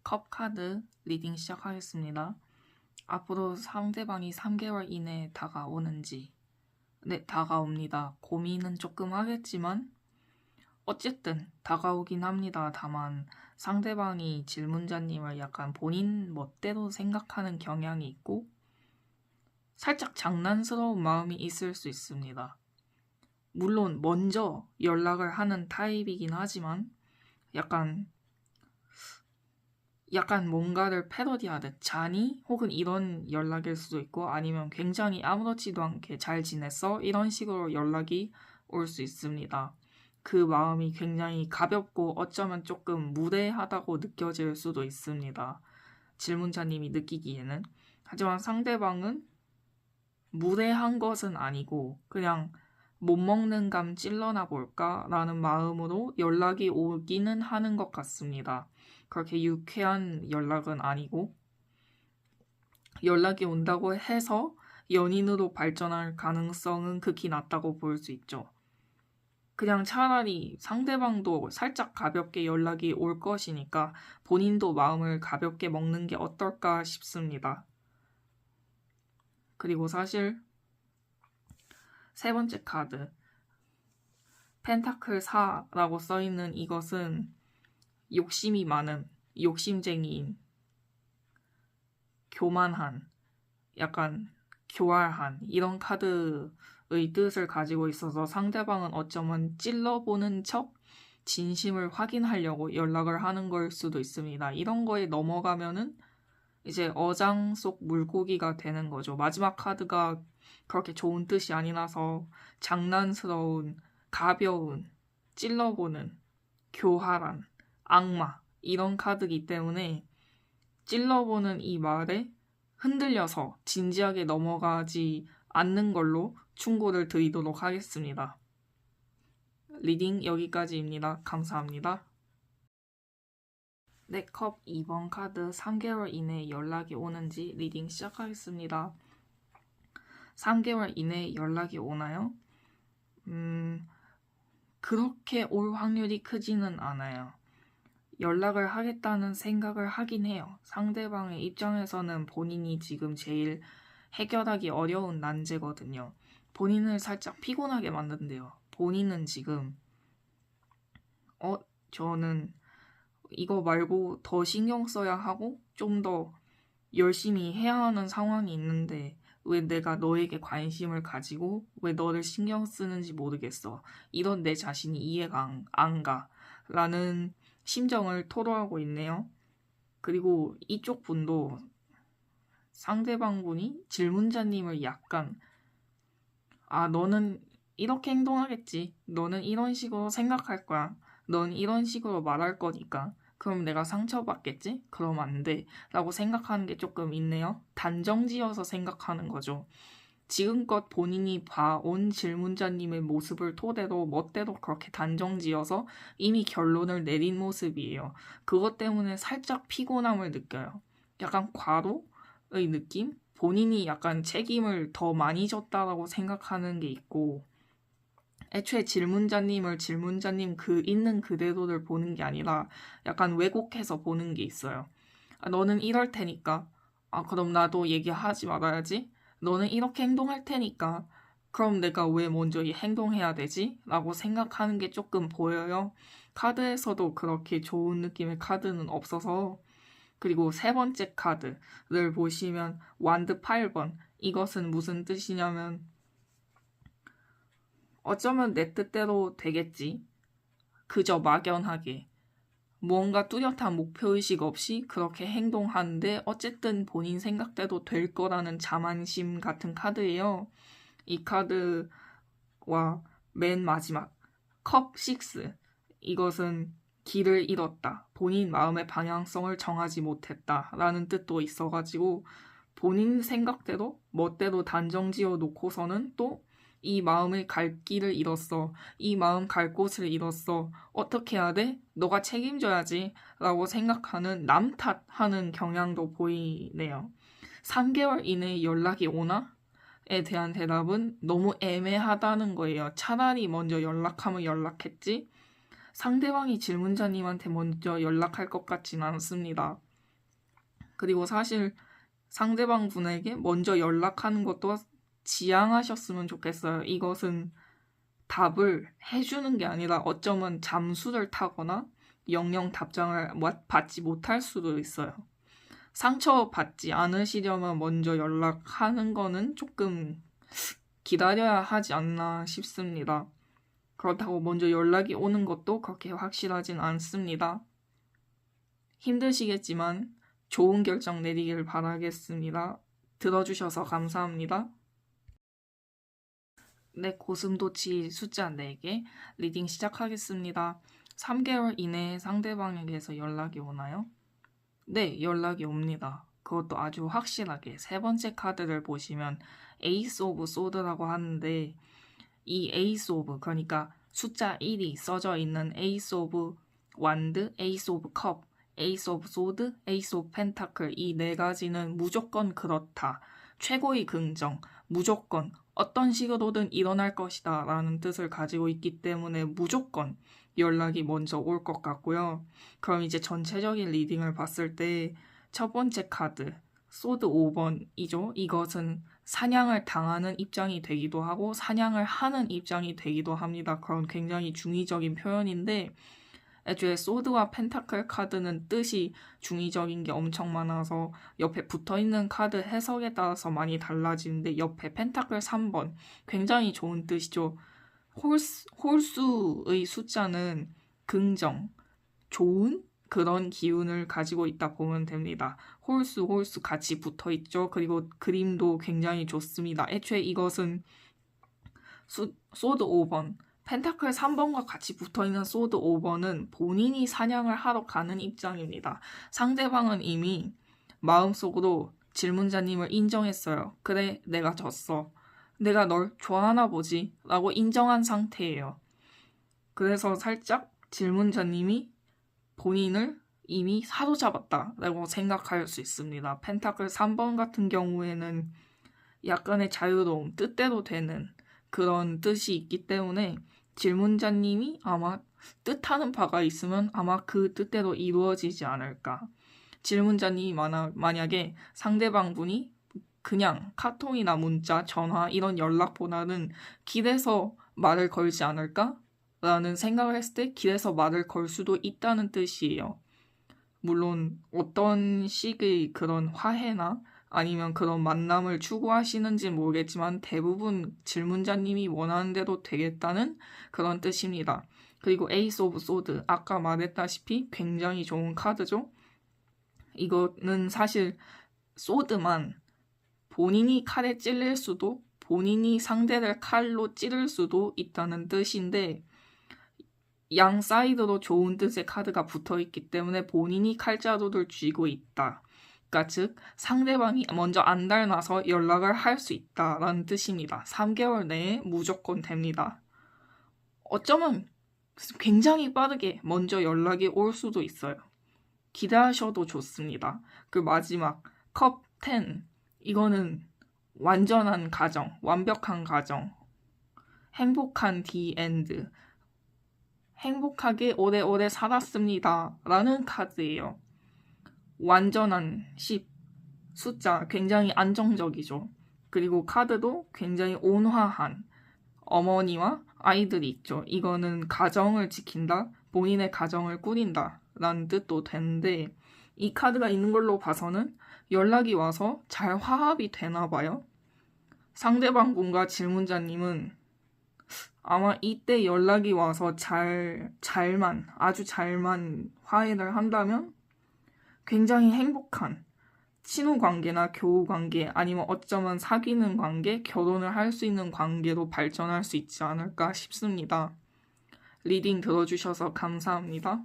컵 카드 리딩 시작하겠습니다. 앞으로 상대방이 3개월 이내에 다가오는지. 네, 다가옵니다. 고민은 조금 하겠지만 어쨌든 다가오긴 합니다. 다만 상대방이 질문자님을 약간 본인 멋대로 생각하는 경향이 있고 살짝 장난스러운 마음이 있을 수 있습니다. 물론 먼저 연락을 하는 타입이긴 하지만 약간 뭔가를 패러디하듯 잔이 혹은 이런 연락일 수도 있고 아니면 굉장히 아무렇지도 않게 잘 지냈어? 이런 식으로 연락이 올 수 있습니다. 그 마음이 굉장히 가볍고 어쩌면 조금 무례하다고 느껴질 수도 있습니다. 질문자님이 느끼기에는. 하지만 상대방은 무례한 것은 아니고 그냥 못 먹는 감 찔러나 볼까? 라는 마음으로 연락이 오기는 하는 것 같습니다. 그렇게 유쾌한 연락은 아니고 연락이 온다고 해서 연인으로 발전할 가능성은 극히 낮다고 볼 수 있죠. 그냥 차라리 상대방도 살짝 가볍게 연락이 올 것이니까 본인도 마음을 가볍게 먹는 게 어떨까 싶습니다. 그리고 사실 세 번째 카드 펜타클 4라고 써있는 이것은 욕심이 많은, 욕심쟁이인, 교만한, 약간 교활한 이런 카드의 뜻을 가지고 있어서 상대방은 어쩌면 찔러보는 척 진심을 확인하려고 연락을 하는 걸 수도 있습니다. 이런 거에 넘어가면은 이제 어장 속 물고기가 되는 거죠. 마지막 카드가 그렇게 좋은 뜻이 아니라서 장난스러운, 가벼운, 찔러보는, 교활한, 악마 이런 카드이기 때문에 찔러보는 이 말에 흔들려서 진지하게 넘어가지 않는 걸로 충고를 드리도록 하겠습니다. 리딩 여기까지입니다. 감사합니다. 네, 컵 2번 카드 3개월 이내에 연락이 오는지 리딩 시작하겠습니다. 3개월 이내에 연락이 오나요? 그렇게 올 확률이 크지는 않아요. 연락을 하겠다는 생각을 하긴 해요. 상대방의 입장에서는 본인이 지금 제일 해결하기 어려운 난제거든요. 본인을 살짝 피곤하게 만든대요. 본인은 지금 저는 이거 말고 더 신경 써야 하고 좀 더 열심히 해야 하는 상황이 있는데 왜 내가 너에게 관심을 가지고 왜 너를 신경 쓰는지 모르겠어. 이런 내 자신이 이해가 안 가. 라는 심정을 토로하고 있네요. 그리고 이쪽 분도 상대방 분이 질문자님을 약간 너는 이렇게 행동하겠지. 너는 이런 식으로 생각할 거야. 넌 이런 식으로 말할 거니까. 그럼 내가 상처받겠지? 그럼 안 돼. 라고 생각하는 게 조금 있네요. 단정지어서 생각하는 거죠. 지금껏 본인이 봐온 질문자님의 모습을 토대로 멋대로 그렇게 단정지어서 이미 결론을 내린 모습이에요. 그것 때문에 살짝 피곤함을 느껴요. 약간 과로의 느낌? 본인이 약간 책임을 더 많이 졌다라고 생각하는 게 있고 애초에 질문자님을 질문자님 그 있는 그대로를 보는 게 아니라 약간 왜곡해서 보는 게 있어요. 너는 이럴 테니까 그럼 나도 얘기하지 말아야지. 너는 이렇게 행동할 테니까 그럼 내가 왜 먼저 행동해야 되지? 라고 생각하는 게 조금 보여요. 카드에서도 그렇게 좋은 느낌의 카드는 없어서. 그리고 세 번째 카드를 보시면 완드 8번. 이것은 무슨 뜻이냐면 어쩌면 내 뜻대로 되겠지. 그저 막연하게. 무언가 뚜렷한 목표의식 없이 그렇게 행동하는데 어쨌든 본인 생각대로 될 거라는 자만심 같은 카드예요. 이 카드와 맨 마지막 컵 6. 이것은 길을 잃었다. 본인 마음의 방향성을 정하지 못했다. 라는 뜻도 있어가지고 본인 생각대로 멋대로 단정지어 놓고서는 또 이 마음을 갈 길을 잃었어. 이 마음 갈 곳을 잃었어. 어떻게 해야 돼? 너가 책임져야지. 라고 생각하는 남 탓하는 경향도 보이네요. 3개월 이내에 연락이 오나? 에 대한 대답은 너무 애매하다는 거예요. 차라리 먼저 연락하면 연락했지? 상대방이 질문자님한테 먼저 연락할 것 같진 않습니다. 그리고 사실 상대방 분에게 먼저 연락하는 것도 지양하셨으면 좋겠어요. 이것은 답을 해주는 게 아니라 어쩌면 잠수를 타거나 영영 답장을 받지 못할 수도 있어요. 상처받지 않으시려면 먼저 연락하는 거는 조금 기다려야 하지 않나 싶습니다. 그렇다고 먼저 연락이 오는 것도 그렇게 확실하진 않습니다. 힘드시겠지만 좋은 결정 내리길 바라겠습니다. 들어주셔서 감사합니다. 네, 고슴도치 숫자 4개 리딩 시작하겠습니다. 3개월 이내에 상대방에게서 연락이 오나요? 네, 연락이 옵니다. 그것도 아주 확실하게. 세 번째 카드를 보시면 에이스 오브 소드라고 하는데 이 에이스 오브, 그러니까 숫자 1이 써져 있는 에이스 오브 완드, 에이스 오브 컵, 에이스 오브 소드, 에이스 오브 펜타클, 이 네 가지는 무조건 그렇다. 최고의 긍정, 무조건 어떤 식으로든 일어날 것이다 라는 뜻을 가지고 있기 때문에 무조건 연락이 먼저 올 것 같고요. 그럼 이제 전체적인 리딩을 봤을 때 첫 번째 카드, 소드 5번이죠. 이것은 사냥을 당하는 입장이 되기도 하고 사냥을 하는 입장이 되기도 합니다. 그런 굉장히 중의적인 표현인데 애초에 소드와 펜타클 카드는 뜻이 중의적인 게 엄청 많아서 옆에 붙어있는 카드 해석에 따라서 많이 달라지는데 옆에 펜타클 3번 굉장히 좋은 뜻이죠. 홀수의 숫자는 긍정, 좋은 그런 기운을 가지고 있다 보면 됩니다. 홀수 같이 붙어있죠. 그리고 그림도 굉장히 좋습니다. 애초에 이것은 소드 5번 펜타클 3번과 같이 붙어있는 소드 5번은 본인이 사냥을 하러 가는 입장입니다. 상대방은 이미 마음속으로 질문자님을 인정했어요. 그래, 내가 졌어. 내가 널 좋아하나 보지 라고 인정한 상태예요. 그래서 살짝 질문자님이 본인을 이미 사로잡았다 라고 생각할 수 있습니다. 펜타클 3번 같은 경우에는 약간의 자유로움, 뜻대로 되는 그런 뜻이 있기 때문에 질문자님이 아마 뜻하는 바가 있으면 아마 그 뜻대로 이루어지지 않을까. 질문자님이 만약에 상대방 분이 그냥 카톡이나 문자, 전화 이런 연락보다는 길에서 말을 걸지 않을까? 라는 생각을 했을 때 길에서 말을 걸 수도 있다는 뜻이에요. 물론 어떤 식의 그런 화해나 아니면 그런 만남을 추구하시는지 모르겠지만 대부분 질문자님이 원하는 대로 되겠다는 그런 뜻입니다. 그리고 에이스 오브 소드, 아까 말했다시피 굉장히 좋은 카드죠. 이거는 사실 소드만 본인이 칼에 찔릴 수도 본인이 상대를 칼로 찌를 수도 있다는 뜻인데 양 사이드로 좋은 뜻의 카드가 붙어있기 때문에 본인이 칼자루를 쥐고 있다. 그러니까 즉 상대방이 먼저 안달나서 연락을 할 수 있다라는 뜻입니다. 3개월 내에 무조건 됩니다. 어쩌면 굉장히 빠르게 먼저 연락이 올 수도 있어요. 기대하셔도 좋습니다. 그 마지막 컵 10, 이거는 완전한 가정, 완벽한 가정, 행복한 디 엔드, 행복하게 오래오래 살았습니다 라는 카드예요. 완전한 10, 숫자 굉장히 안정적이죠. 그리고 카드도 굉장히 온화한 어머니와 아이들이 있죠. 이거는 가정을 지킨다, 본인의 가정을 꾸린다 라는 뜻도 되는데 이 카드가 있는 걸로 봐서는 연락이 와서 잘 화합이 되나 봐요. 상대방 분과 질문자님은 아마 이때 연락이 와서 아주 잘만 화해를 한다면 굉장히 행복한 친후 관계나 교우 관계 아니면 어쩌면 사귀는 관계, 결혼을 할 수 있는 관계로 발전할 수 있지 않을까 싶습니다. 리딩 들어주셔서 감사합니다.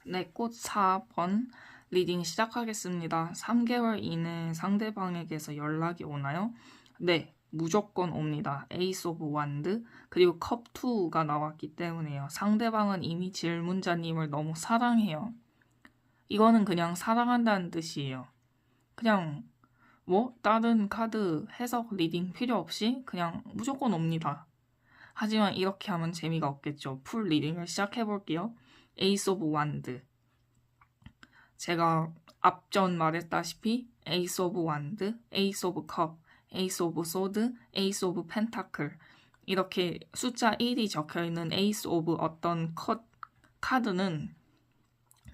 네, 꽃 4번 리딩 시작하겠습니다. 3개월 이내에 상대방에게서 연락이 오나요? 네, 무조건 옵니다. 에이스 오브 완드 그리고 컵 2가 나왔기 때문에요. 상대방은 이미 질문자님을 너무 사랑해요. 이거는 그냥 사랑한다는 뜻이에요. 그냥 다른 카드 해석 리딩 필요 없이 그냥 무조건 옵니다. 하지만 이렇게 하면 재미가 없겠죠. 풀 리딩을 시작해볼게요. 에이스 오브 완드 제가 앞전 말했다시피 에이스 오브 완드, 에이스 오브 컵, 에이스 오브 소드, 에이스 오브 펜타클 이렇게 숫자 1이 적혀있는 에이스 오브 어떤 카드는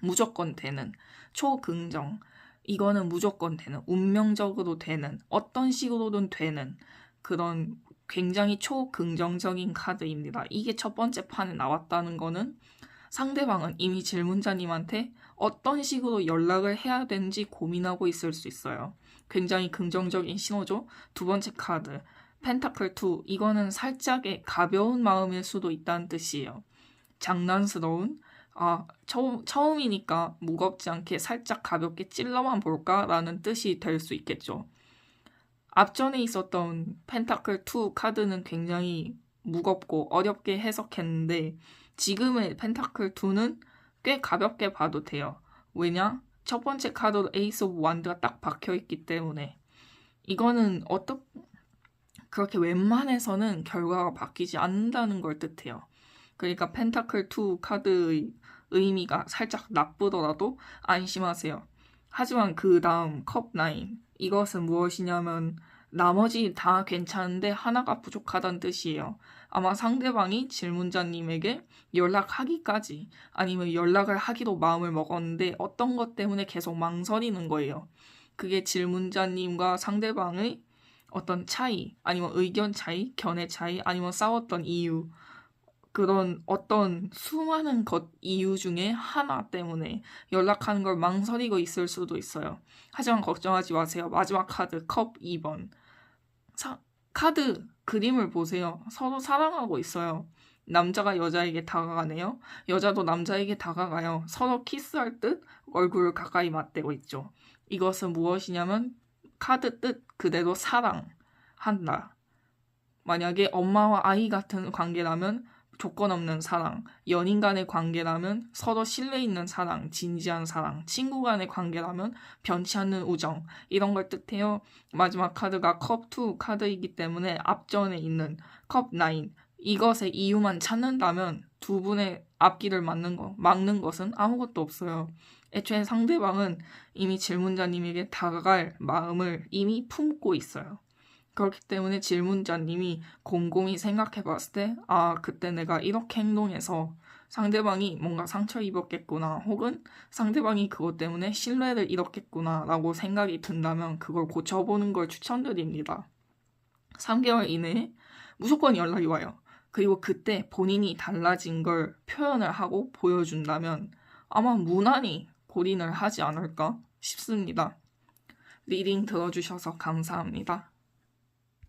무조건 되는, 초긍정, 이거는 무조건 되는, 운명적으로 되는, 어떤 식으로든 되는 그런 굉장히 초긍정적인 카드입니다. 이게 첫 번째 판에 나왔다는 거는 상대방은 이미 질문자님한테 어떤 식으로 연락을 해야 되는지 고민하고 있을 수 있어요. 굉장히 긍정적인 신호죠. 두 번째 카드, 펜타클 2, 이거는 살짝의 가벼운 마음일 수도 있다는 뜻이에요. 장난스러운, 처음이니까 무겁지 않게 살짝 가볍게 찔러만 볼까라는 뜻이 될 수 있겠죠. 앞전에 있었던 펜타클 2 카드는 굉장히 무겁고 어렵게 해석했는데 지금의 펜타클 2는 꽤 가볍게 봐도 돼요. 왜냐? 첫 번째 카드로 에이스 오브 완드가 딱 박혀있기 때문에 이거는 그렇게 웬만해서는 결과가 바뀌지 않는다는 걸 뜻해요. 그러니까 펜타클 2 카드의 의미가 살짝 나쁘더라도 안심하세요. 하지만 그 다음 컵 9, 이것은 무엇이냐면 나머지 다 괜찮은데 하나가 부족하다는 뜻이에요. 아마 상대방이 질문자님에게 연락하기까지 아니면 연락을 하기로 마음을 먹었는데 어떤 것 때문에 계속 망설이는 거예요. 그게 질문자님과 상대방의 어떤 차이, 아니면 의견 차이, 견해 차이, 아니면 싸웠던 이유, 그런 어떤 수많은 이유 중에 하나 때문에 연락하는 걸 망설이고 있을 수도 있어요. 하지만 걱정하지 마세요. 마지막 카드 컵 2번. 카드 그림을 보세요. 서로 사랑하고 있어요. 남자가 여자에게 다가가네요. 여자도 남자에게 다가가요. 서로 키스할 듯 얼굴을 가까이 맞대고 있죠. 이것은 무엇이냐면 카드 뜻 그대로 사랑한다. 만약에 엄마와 아이 같은 관계라면 조건 없는 사랑, 연인 간의 관계라면 서로 신뢰 있는 사랑, 진지한 사랑, 친구 간의 관계라면 변치 않는 우정, 이런 걸 뜻해요. 마지막 카드가 컵2 카드이기 때문에 앞전에 있는 컵9, 이것의 이유만 찾는다면 두 분의 앞길을 막는 것은 아무것도 없어요. 애초에 상대방은 이미 질문자님에게 다가갈 마음을 이미 품고 있어요. 그렇기 때문에 질문자님이 곰곰이 생각해 봤을 때 그때 내가 이렇게 행동해서 상대방이 뭔가 상처 입었겠구나, 혹은 상대방이 그것 때문에 신뢰를 잃었겠구나 라고 생각이 든다면 그걸 고쳐보는 걸 추천드립니다. 3개월 이내에 무조건 연락이 와요. 그리고 그때 본인이 달라진 걸 표현을 하고 보여준다면 아마 무난히 골인을 하지 않을까 싶습니다. 리딩 들어주셔서 감사합니다.